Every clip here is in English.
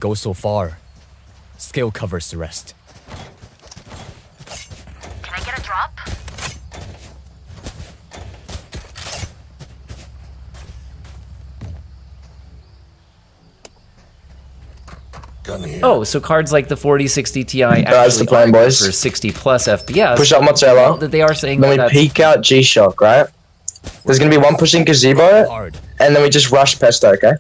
Go so far. Skill covers the rest. Can I get a drop? Oh, so cards like the 4060 Ti actually That's the plan, boys. for 60 plus FPS. Push up Mozzarella. That they are saying Then we that's peek out G-Shock, right? There's gonna be one pushing Gazebo, Hard. and then we just rush Pesto, okay?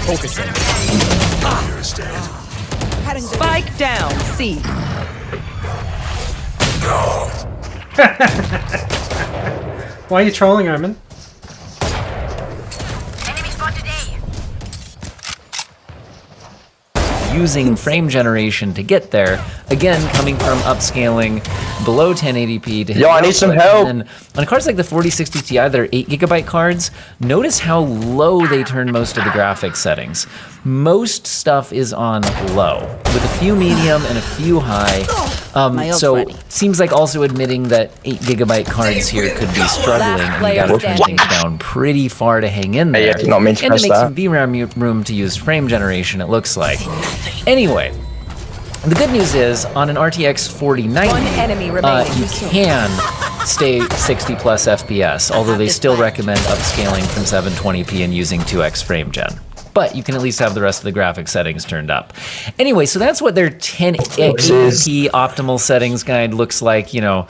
Focusing. Spike down, C. Why are you trolling, Omen? Enemy spotted A. using frame generation to get there. Again, coming from upscaling below 1080p to hit Yo, I the need some output. help. And then on cards like the 4060 Ti that are 8GB cards, notice how low they turn most of the graphics settings. Most stuff is on low, with a few medium and a few high. My ult's So ready. seems like also admitting that 8GB cards here could be struggling, and you player gotta turn standing. things down pretty far to hang in there. Hey, I did not mean to and press to make that. some VRAM room to use frame generation, it looks like. Anyway, the good news is, on an RTX 4090, One enemy remaining. you can stay 60 plus FPS, although they still recommend upscaling from 720p and using 2x frame gen. But you can at least have the rest of the graphic settings turned up. Anyway, so that's what their 1080p optimal settings guide looks like, you know,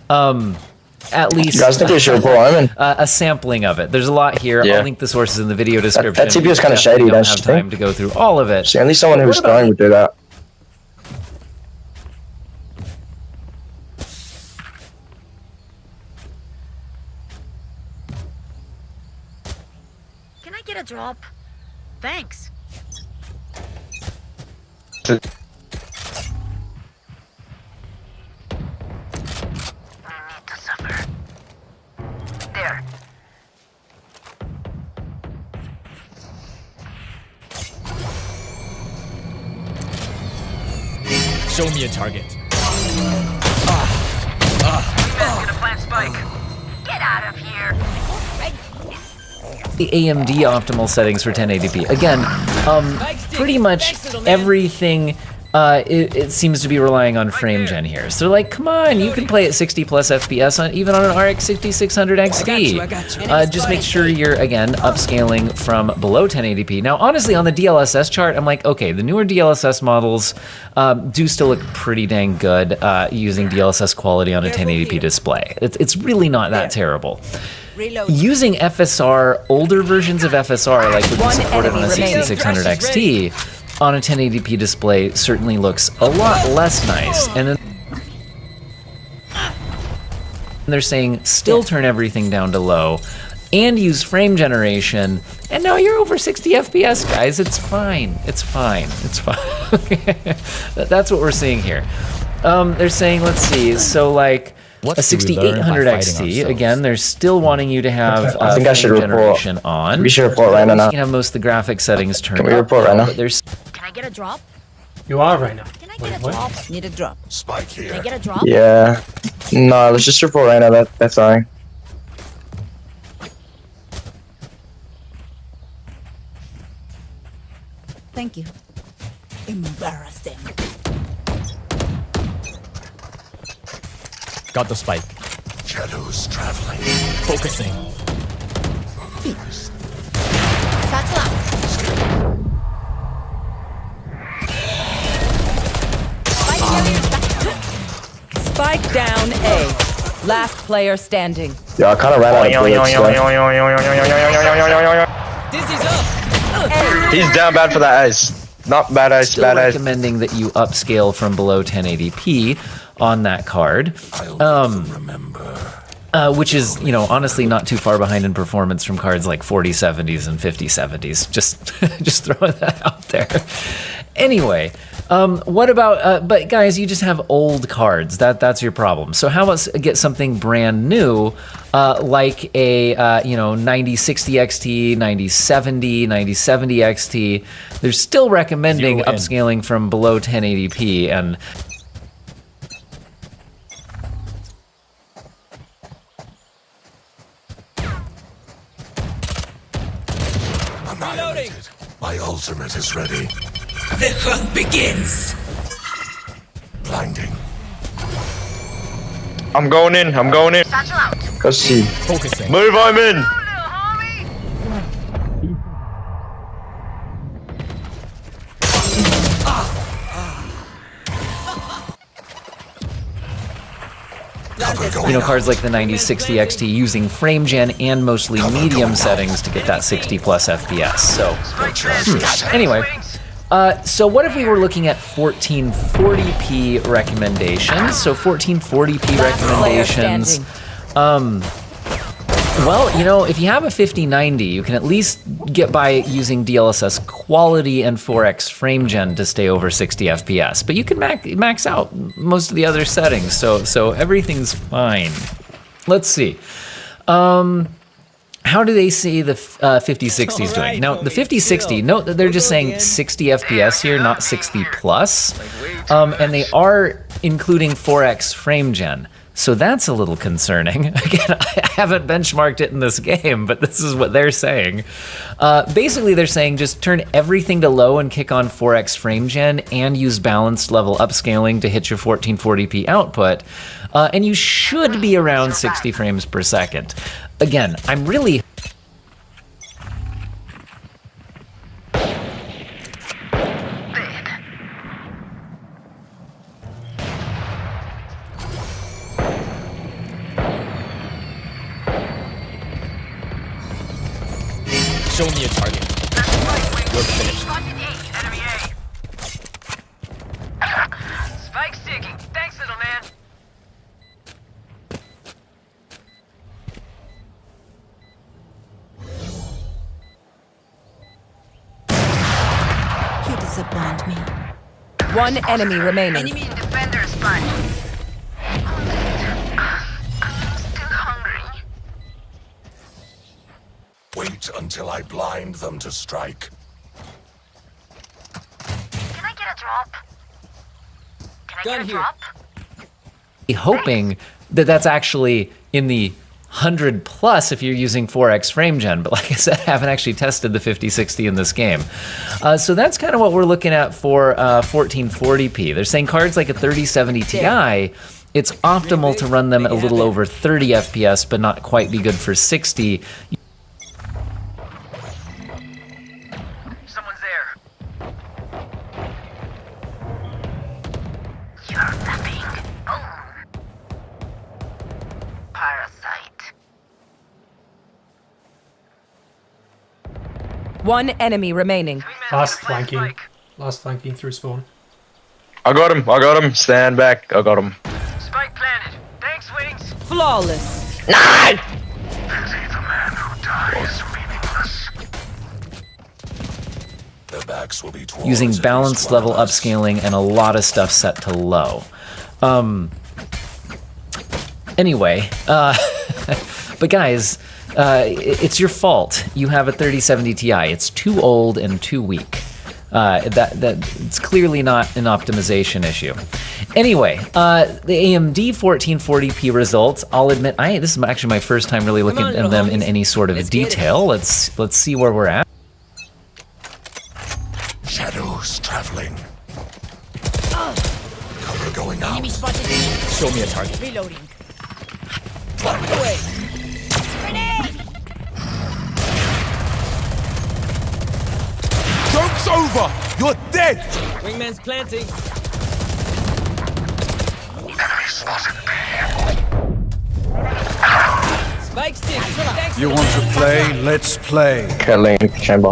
at least You guys think we should report Omen? a sampling of it. There's a lot here. Yeah. I'll link the sources in the video description. that TP is kinda Definitely shady, don't don't have you think? time to go through all of it. See, only someone who's What about- scoring would do that. Can I get a drop? Thanks. I need to suffer. There. Show me a target. Man's gonna plant spike. Get out of here. The AMD optimal settings for 1080p. Again, pretty much everything it seems to be relying on frame gen here. So like, come on, you can play at 60 plus FPS on even on an RX 6600 XT. Just make sure you're again upscaling from below 1080p. Now, honestly, on the DLSS chart, I'm like, okay, the newer DLSS models do still look pretty dang good using DLSS quality on a 1080p display. It's really not that terrible. Using FSR, older versions of FSR, like would be One supported on a enemy remaining. 6600 XT, on a 1080p display certainly looks a lot less nice. And then they're saying still turn everything down to low and use frame generation, and now you're over 60 FPS, guys. It's fine. It's fine. It's fine. That's what we're seeing here. They're saying, let's see, so like What a do we learn by 6800 fighting XT, ourselves? again, they're still wanting you to have I think I should frame report. generation on. We should report right now. You can have most of the graphic settings turned Can we up, report right now? but there's Can I get a drop? You are right now. Can I Wait, get a what? drop? Need a drop. Can I get a drop? Yeah. No, let's just report right now. That's fine. Thank you. Embarrassing. Got the spike. Shadows traveling. Focusing. Satchel out. Spike carrier's back. Spike down A. Last player standing. Yeah, I kind of ran out of bullets. So. He's down bad for that ace. Not bad ace, still bad ace. recommending that you upscale from below 1080p on that card. Which is, you know, honestly not too far behind in performance from cards like 4070s and 5070s. Just throwing that out there. Anyway, what about, but guys, you just have old cards. That's your problem. So how about get something brand new, like a, 9060 XT, 9070, 9070 XT. They're still recommending Zero in. upscaling from below 1080p, and Annihilated. My ultimate is ready. The hunt begins. Blinding. I'm going in. I'm going in. Satchel out. Let's see. Focusing. Move, I'm in. Little homie. Cover going You know, out. cards like the 9060 XT using frame gen and mostly medium settings to get that 60 plus FPS. So anyway, so what if we were looking at 1440p recommendations? So 1440p Last player recommendations. standing. Well, you know, if you have a 5090, you can at least get by using DLSS quality and 4x frame gen to stay over 60 FPS. But you can max out most of the other settings, so everything's fine. Let's see. How do they see the 5060 is doing? Now, the 5060, note that they're just saying 60 FPS here, not 60 plus. And they are including 4x frame gen. So that's a little concerning. Again, I haven't benchmarked it in this game, but this is what they're saying. Basically, they're saying just turn everything to low and kick on 4x frame gen and use balanced level upscaling to hit your 1440p output. And you should be around 60 frames per second. Again, I'm really... Show me a target. You're finished. Spotted A. Enemy A. Spike sticking. Thanks, little man. You disappoint me. One enemy remaining. Enemy defender spot. I'm still hungry. Wait until I blind them to strike. Can I get a drop? Can I Gun get a here. drop? hoping that that's actually in the 100 plus if you're using 4x frame gen, but like I said, I haven't actually tested the 5060 in this game. So that's kind of what we're looking at for 1440p. They're saying cards like a 3070 Ti, it's optimal to run them at a little over 30 FPS, but not quite be good for 60. Someone's there. You're nothing. Boom. Parasite. One enemy remaining. Last flanking. Last flanking through spawn. I got him. Stand back. I got him. Spike planted. Thanks, Wings. Flawless. Nine! The man who dies meaningless. Their backs will be towards Using at least balanced one of level us. upscaling and a lot of stuff set to low. Anyway, but guys, it's your fault. You have a 3070 Ti. It's too old and too weak. It's clearly not an optimization issue. Anyway, the AMD 1440p results. I'll admit, this is actually my first time really looking at them in any sort of detail. Let's see where we're at. Shadows traveling. Cover going out. Show me a target. Reloading. Joke's over! You're dead! Wingman's planting. Enemy spotted B. Spike stick. Thanks. You want to play? Let's play. Killing chamber.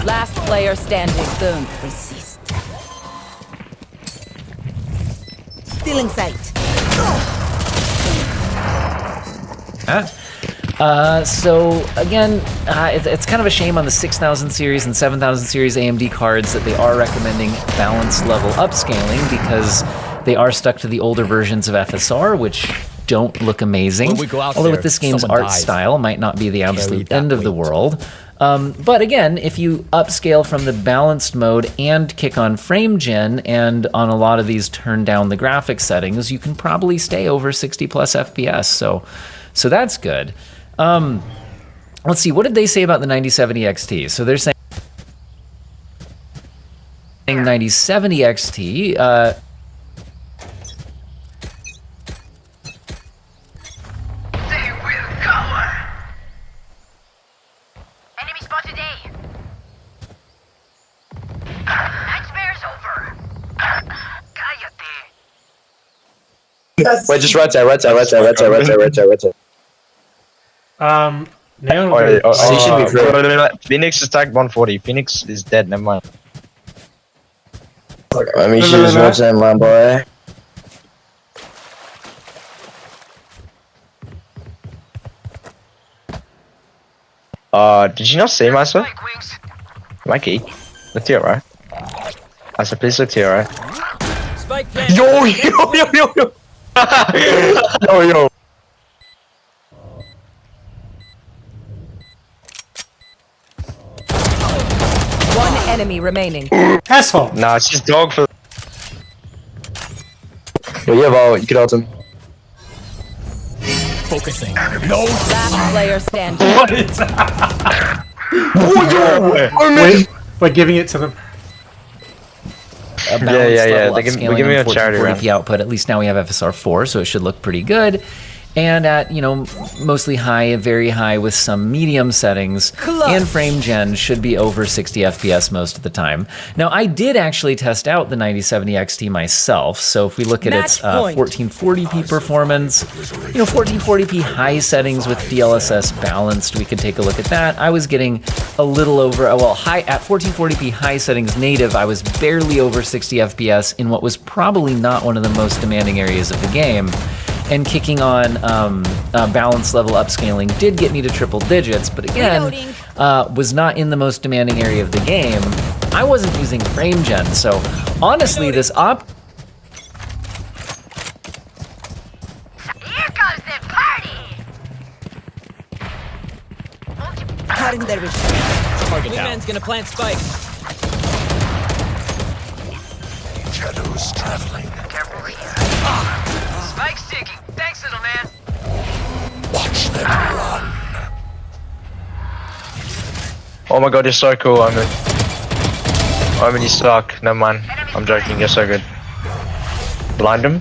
Last player standing. Don't resist. Still in sight. So again, it's kind of a shame on the 6000 series and 7000 series AMD cards that they are recommending balanced level upscaling because they are stuck to the older versions of FSR, which don't look amazing. When we go out Although there, with this game's someone art dies. style, might not be the absolute that end of the weight. world. But again, if you upscale from the balanced mode and kick on frame gen, and on a lot of these turn down the graphics settings, you can probably stay over 60 plus FPS. So that's good. Let's see, what did they say about the 9070 XT? So they're saying 9070 XT. They will cover. Enemy spotted A. Nightmare's over. Cállate. Wait, just right there. Neon. So you should be free. Phoenix is tagged 140. Phoenix is dead, never mind. Let me choose what's in my boy. Did you not see myself? Spike wings. Mikey, look to your right. I said, please look to your right. Spike planted. Yo! Yo! One enemy remaining. Asshole. Nah, it's just dog for. Yo, you have all. You can ult him. Focusing. Last player standing. What is that? We're giving it to them. A balanced yeah. level We're upscaling giving and a charity 1440p output. At least now we have FSR 4, so it should look pretty good. And at, mostly high, very high with some medium settings, and frame gen should be over 60 FPS most of the time. Now, I did actually test out the 9070 XT myself, so if we look at its 1440p performance, 1440p high settings with DLSS balanced, we could take a look at that. I was getting a little over, high at 1440p high settings native, I was barely over 60 FPS in what was probably not one of the most demanding areas of the game. And kicking on balance level upscaling did get me to triple digits, but again, was not in the most demanding area of the game. I wasn't using frame gen, so honestly, this Here comes the party. Wingman's gonna plant spike. Shadows traveling. Careful here. Spike's ticking. Thanks, little man. Watch them run. Oh my god, you're so cool, Omen. Omen, you suck. Never mind. I'm joking, you're so good. Blind him.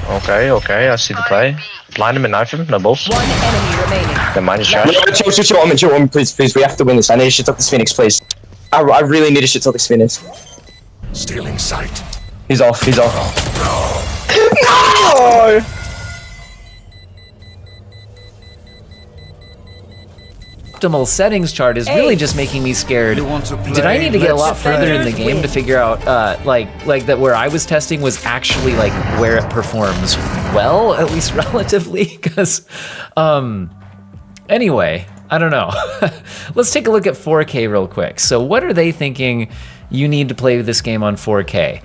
Okay, I see the play. Blind him and knife him, no balls. One enemy remaining. Never mind, he's trash. Chill, Omen, please. We have to win this. I need to shit up this Phoenix, please. I really need to shit up this Phoenix. Stealing sight. He's off. No! optimal settings chart is really just making me scared. Did I need to get a lot further in the game to figure out, like that where I was testing was actually like where it performs well, at least relatively? Because, anyway, I don't know. Let's take a look at 4K real quick. So what are they thinking you need to play this game on 4K?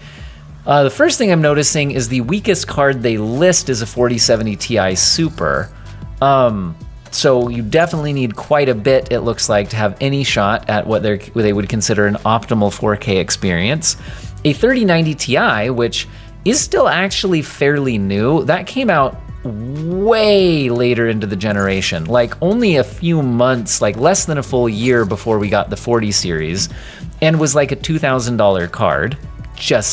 The first thing I'm noticing is the weakest card they list is a 4070 Ti Super. So you definitely need quite a bit, it looks like, to have any shot at what they would consider an optimal 4K experience. A 3090 Ti, which is still actually fairly new, that came out way later into the generation, like only a few months, like less than a full year before we got the 40 series, and was like a $2,000 card. Just